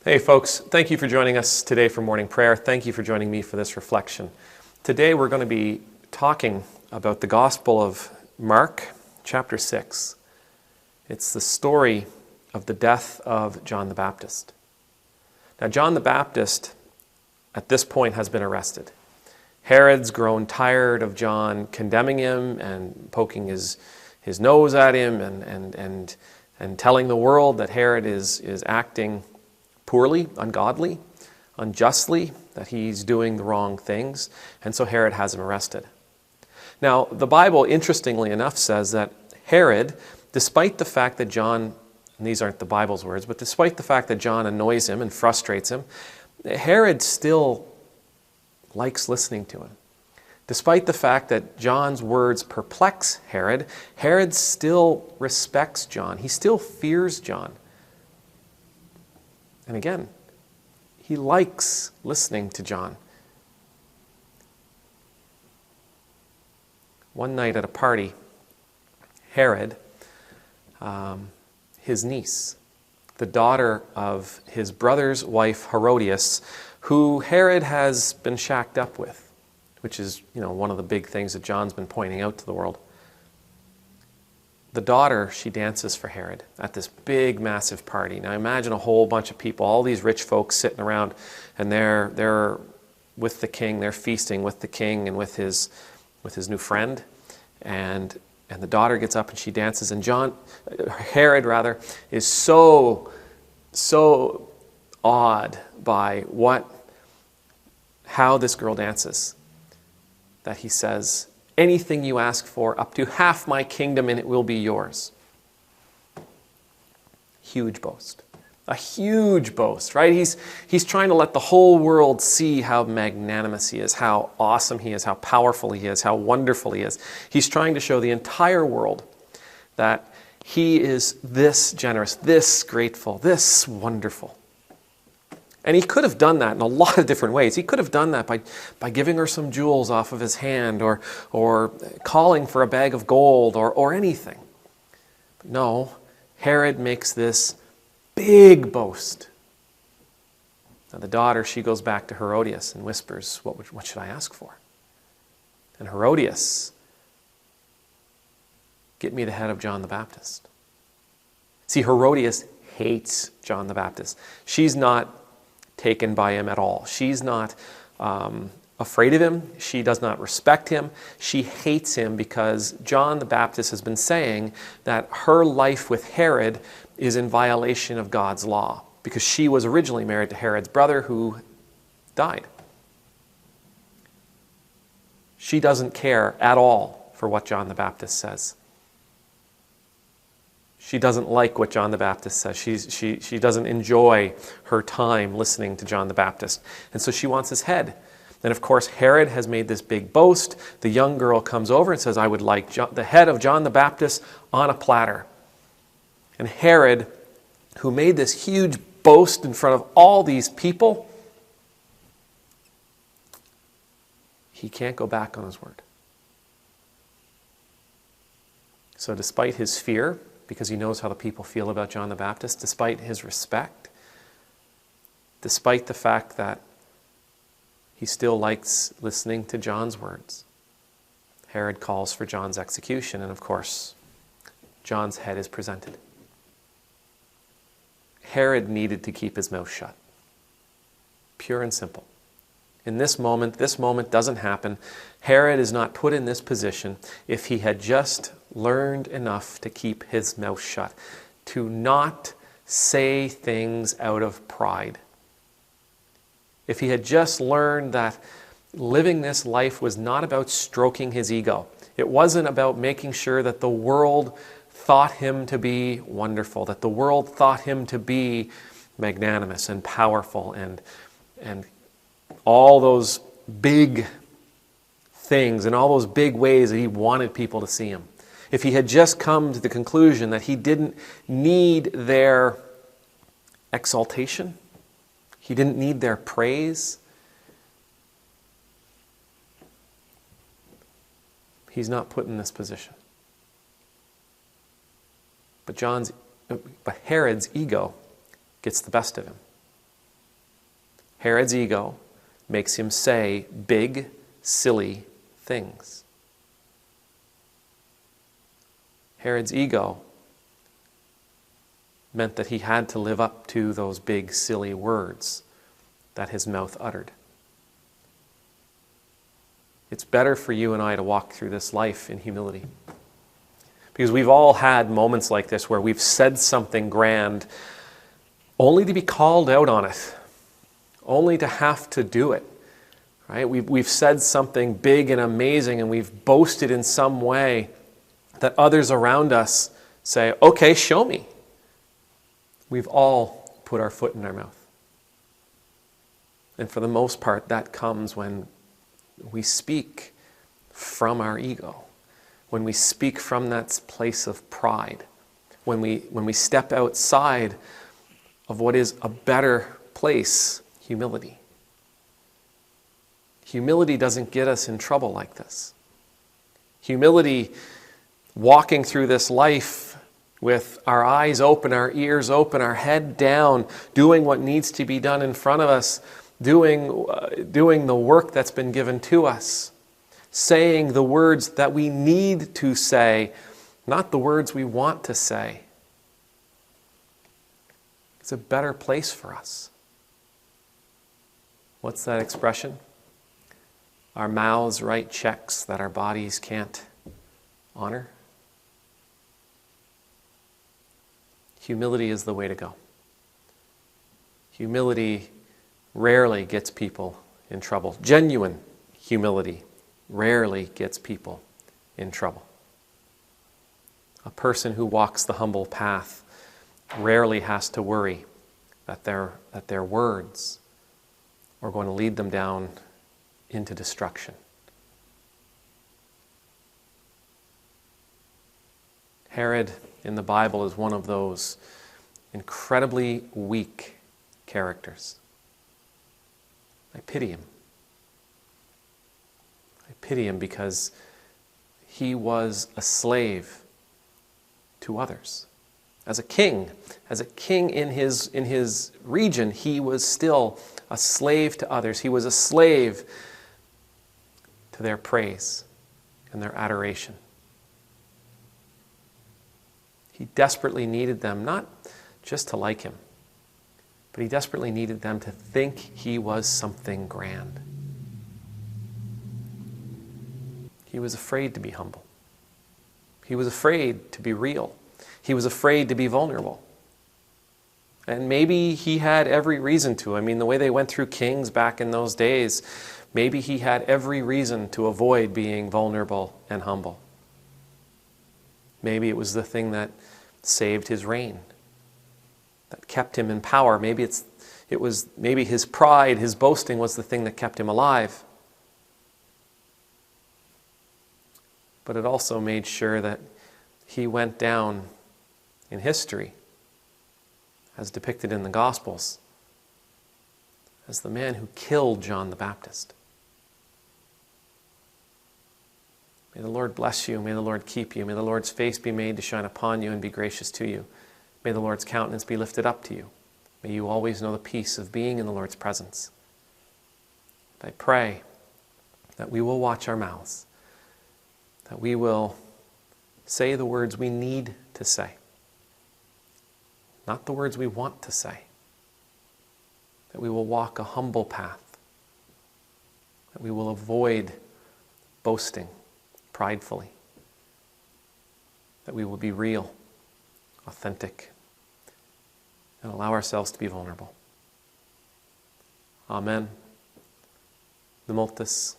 Hey folks, thank you for joining us today for morning prayer. Thank you for joining me for this reflection. Today we're going to be talking about the Gospel of Mark, chapter 6. It's the story of the death of John the Baptist. Now John the Baptist at this point has been arrested. Herod's grown tired of John condemning him and poking his nose at him and telling the world that Herod is acting poorly, ungodly, unjustly, that he's doing the wrong things. And so Herod has him arrested. Now, the Bible, interestingly enough, says that Herod, despite the fact that John, and these aren't the Bible's words, but despite the fact that John annoys him and frustrates him, Herod still likes listening to him. Despite the fact that John's words perplex Herod, Herod still respects John. He still fears John. And again, he likes listening to John. One night at a party, Herod, his niece, the daughter of his brother's wife Herodias, who Herod has been shacked up with, which is, one of the big things that John's been pointing out to the world. The daughter, she dances for Herod at this big, massive party. Now imagine a whole bunch of people, all these rich folks sitting around, and they're with the king, they're feasting with the king and with his new friend. And the daughter gets up and she dances, and Herod is so awed by how this girl dances that he says, "Anything you ask for, up to half my kingdom, and it will be yours." Huge boast. A huge boast, right? He's trying to let the whole world see how magnanimous he is, how awesome he is, how powerful he is, how wonderful he is. He's trying to show the entire world that he is this generous, this grateful, this wonderful. And he could have done that in a lot of different ways. He could have done that by giving her some jewels off of his hand or calling for a bag of gold or anything. But no, Herod makes this big boast. Now the daughter, she goes back to Herodias and whispers, what should I ask for? And Herodias, get me the head of John the Baptist. See, Herodias hates John the Baptist. She's not taken by him at all. She's not afraid of him. She does not respect him. She hates him because John the Baptist has been saying that her life with Herod is in violation of God's law because she was originally married to Herod's brother who died. She doesn't care at all for what John the Baptist says. She doesn't like what John the Baptist says. She doesn't enjoy her time listening to John the Baptist. And so she wants his head. And of course, Herod has made this big boast. The young girl comes over and says, I would like the head of John the Baptist on a platter. And Herod, who made this huge boast in front of all these people, he can't go back on his word. So despite his fear, because he knows how the people feel about John the Baptist, despite his respect, despite the fact that he still likes listening to John's words, Herod calls for John's execution, and of course, John's head is presented. Herod needed to keep his mouth shut. Pure and simple. In this moment doesn't happen. Herod is not put in this position if he had just learned enough to keep his mouth shut, to not say things out of pride. If he had just learned that living this life was not about stroking his ego. It wasn't about making sure that the world thought him to be wonderful, that the world thought him to be magnanimous and powerful and all those big things and all those big ways that he wanted people to see him. If he had just come to the conclusion that he didn't need their exaltation, he didn't need their praise, he's not put in this position. But Herod's ego gets the best of him. Herod's ego makes him say big, silly things. Herod's ego meant that he had to live up to those big, silly words that his mouth uttered. It's better for you and I to walk through this life in humility. Because we've all had moments like this where we've said something grand only to be called out on it, only to have to do it. Right? We've said something big and amazing, and we've boasted in some way that others around us say, okay, show me. We've all put our foot in our mouth. And for the most part, that comes when we speak from our ego, when we speak from that place of pride, when we step outside of what is a better place, humility. Humility doesn't get us in trouble like this. Humility, walking through this life with our eyes open, our ears open, our head down, doing what needs to be done in front of us, doing the work that's been given to us, saying the words that we need to say, not the words we want to say. It's a better place for us. What's that expression? Our mouths write checks that our bodies can't honor. Humility is the way to go. Humility rarely gets people in trouble. Genuine humility rarely gets people in trouble. A person who walks the humble path rarely has to worry that their words are going to lead them down into destruction. Herod in the Bible is one of those incredibly weak characters. I pity him. I pity him because he was a slave to others. As a king in his region, he was still a slave to others. He was a slave to their praise and their adoration. He desperately needed them, not just to like him, but he desperately needed them to think he was something grand. He was afraid to be humble. He was afraid to be real. He was afraid to be vulnerable. And maybe he had every reason to. I mean, the way they went through kings back in those days, maybe he had every reason to avoid being vulnerable and humble. Maybe it was the thing that saved his reign, that kept him in power. Maybe maybe his pride, his boasting was the thing that kept him alive. But it also made sure that he went down in history, as depicted in the Gospels, as the man who killed John the Baptist. May the Lord bless you. May the Lord keep you. May the Lord's face be made to shine upon you and be gracious to you. May the Lord's countenance be lifted up to you. May you always know the peace of being in the Lord's presence. And I pray that we will watch our mouths, that we will say the words we need to say, not the words we want to say, that we will walk a humble path, that we will avoid boasting pridefully, that we will be real, authentic, and allow ourselves to be vulnerable. Amen. Nemultus.